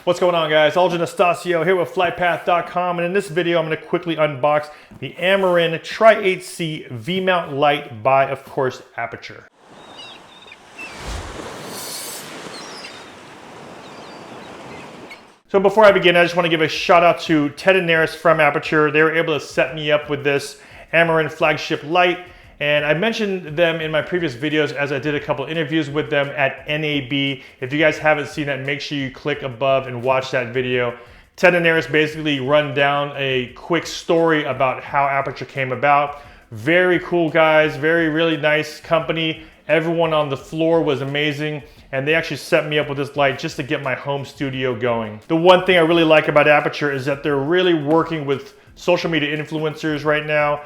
What's going on, guys? Algin Estacio here with FlytPath.com, and in this video I'm going to quickly unbox the Amaran Tri-8c V-mount light by, of course, Aputure. So before I begin, I just want to give a shout out to Ted and Neris from Aputure. They were able to set me up with this Amaran flagship light, and I mentioned them in my previous videos as I did a couple interviews with them at NAB. If you guys haven't seen that, make sure you click above and watch that video. Ted and Neris basically run down a quick story about how Aputure came about. Very cool guys, really nice company. Everyone on the floor was amazing, and they actually set me up with this light just to get my home studio going. The one thing I really like about Aputure is that they're really working with social media influencers right now.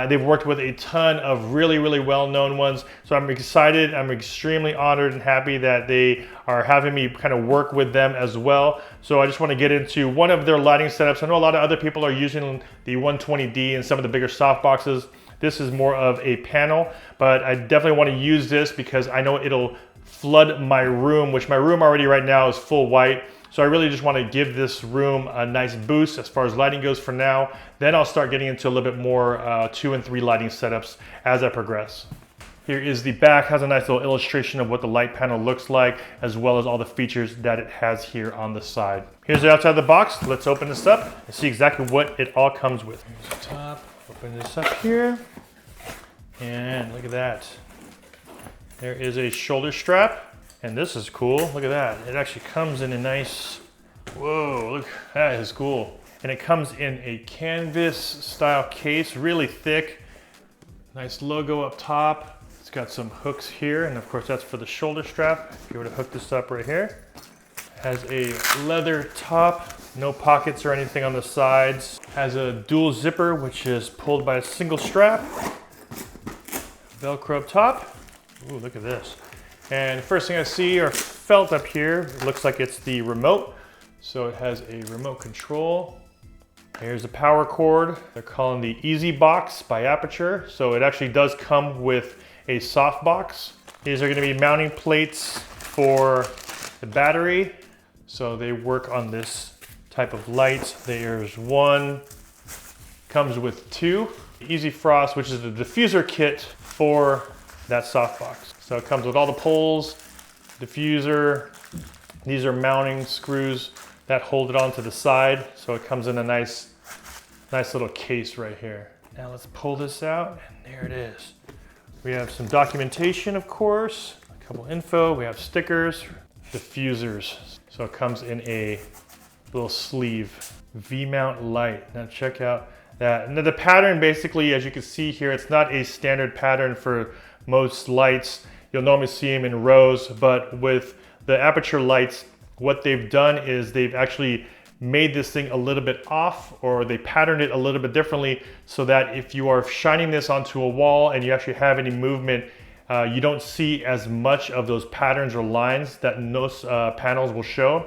They've worked with a ton of really well-known ones. So I'm excited, I'm extremely honored and happy that they are having me kind of work with them as well. So I just want to get into one of their lighting setups. I know a lot of other people are using the 120D and some of the bigger softboxes. This is more of a panel, but I definitely want to use this because I know it'll flood my room, which my room already right now is full white. So I really just want to give this room a nice boost as far as lighting goes for now. Then I'll start getting into a little bit more 2 and 3 lighting setups as I progress. Here is the back, has a nice little illustration of what the light panel looks like, as well as all the features that it has here on the side. Here's the outside of the box. Let's open this up and see exactly what it all comes with. Here's the top, open this up here, and look at that. There is a shoulder strap. And this is cool, look at that. It actually comes in a nice, whoa, look, that is cool. And it comes in a canvas style case, really thick. Nice logo up top. It's got some hooks here, and of course that's for the shoulder strap. If you were to hook this up right here. It has a leather top, no pockets or anything on the sides. Has a dual zipper, which is pulled by a single strap. Velcro up top. Ooh, look at this. And the first thing I see or felt up here, it looks like it's the remote. So it has a remote control. Here's the power cord. They're calling the Easy Box by Aputure. So it actually does come with a soft box. These are going to be mounting plates for the battery. So they work on this type of light. There's one, comes with 2. Easy Frost, which is the diffuser kit for that softbox. So it comes with all the poles, diffuser. These are mounting screws that hold it onto the side. So it comes in a nice little case right here. Now let's pull this out, and there it is. We have some documentation, of course, a couple info. We have stickers, diffusers. So it comes in a little sleeve. V-mount light. Now check out that. And the pattern, basically, as you can see here, it's not a standard pattern for most lights. You'll normally see them in rows, but with the Aputure lights, what they've done is they've actually made this thing a little bit off, or they patterned it a little bit differently so that if you are shining this onto a wall and you actually have any movement, you don't see as much of those patterns or lines that most panels will show.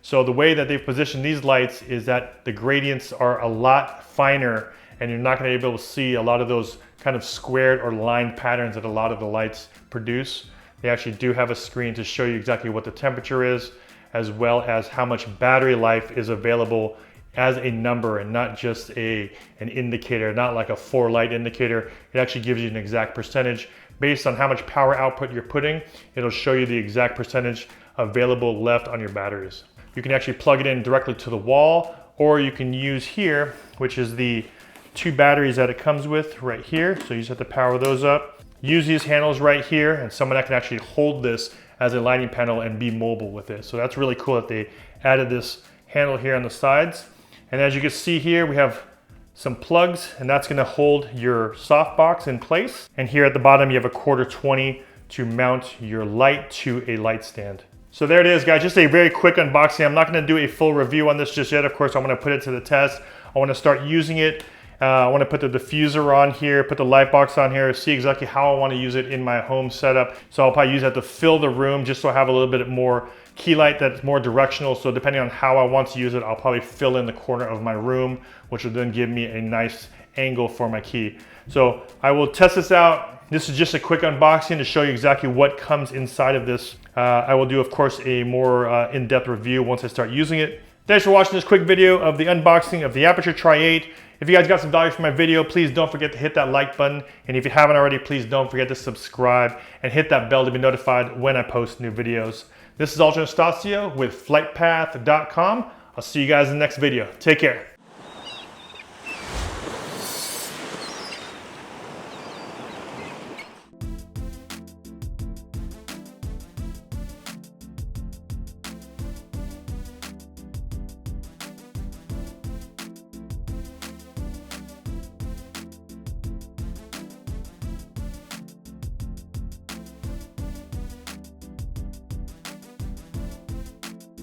So the way that they've positioned these lights is that the gradients are a lot finer, and you're not going to be able to see a lot of those kind of squared or lined patterns that a lot of the lights produce. They actually do have a screen to show you exactly what the temperature is, as well as how much battery life is available as a number and not just an indicator, not like a 4-light indicator. It actually gives you an exact percentage. Based on how much power output you're putting, it'll show you the exact percentage available left on your batteries. You can actually plug it in directly to the wall, or you can use here, which is the 2 batteries that it comes with right here. So you just have to power those up. Use these handles right here, and someone that can actually hold this as a lighting panel and be mobile with it. So that's really cool that they added this handle here on the sides. And as you can see here, we have some plugs, and that's gonna hold your softbox in place. And here at the bottom, you have a 1/4-20 to mount your light to a light stand. So there it is, guys, just a very quick unboxing. I'm not gonna do a full review on this just yet. Of course, I'm gonna put it to the test. I wanna start using it. I want to put the diffuser on here, put the light box on here, see exactly how I want to use it in my home setup. So I'll probably use that to fill the room just so I have a little bit more key light that's more directional. So depending on how I want to use it, I'll probably fill in the corner of my room, which will then give me a nice angle for my key. So I will test this out. This is just a quick unboxing to show you exactly what comes inside of this. I will do, of course, a more in-depth review once I start using it. Thanks for watching this quick video of the unboxing of the Aputure Tri-8. If you guys got some value from my video, please don't forget to hit that like button. And if you haven't already, please don't forget to subscribe and hit that bell to be notified when I post new videos. This is Aputure Amaran with FlytPath.com. I'll see you guys in the next video. Take care.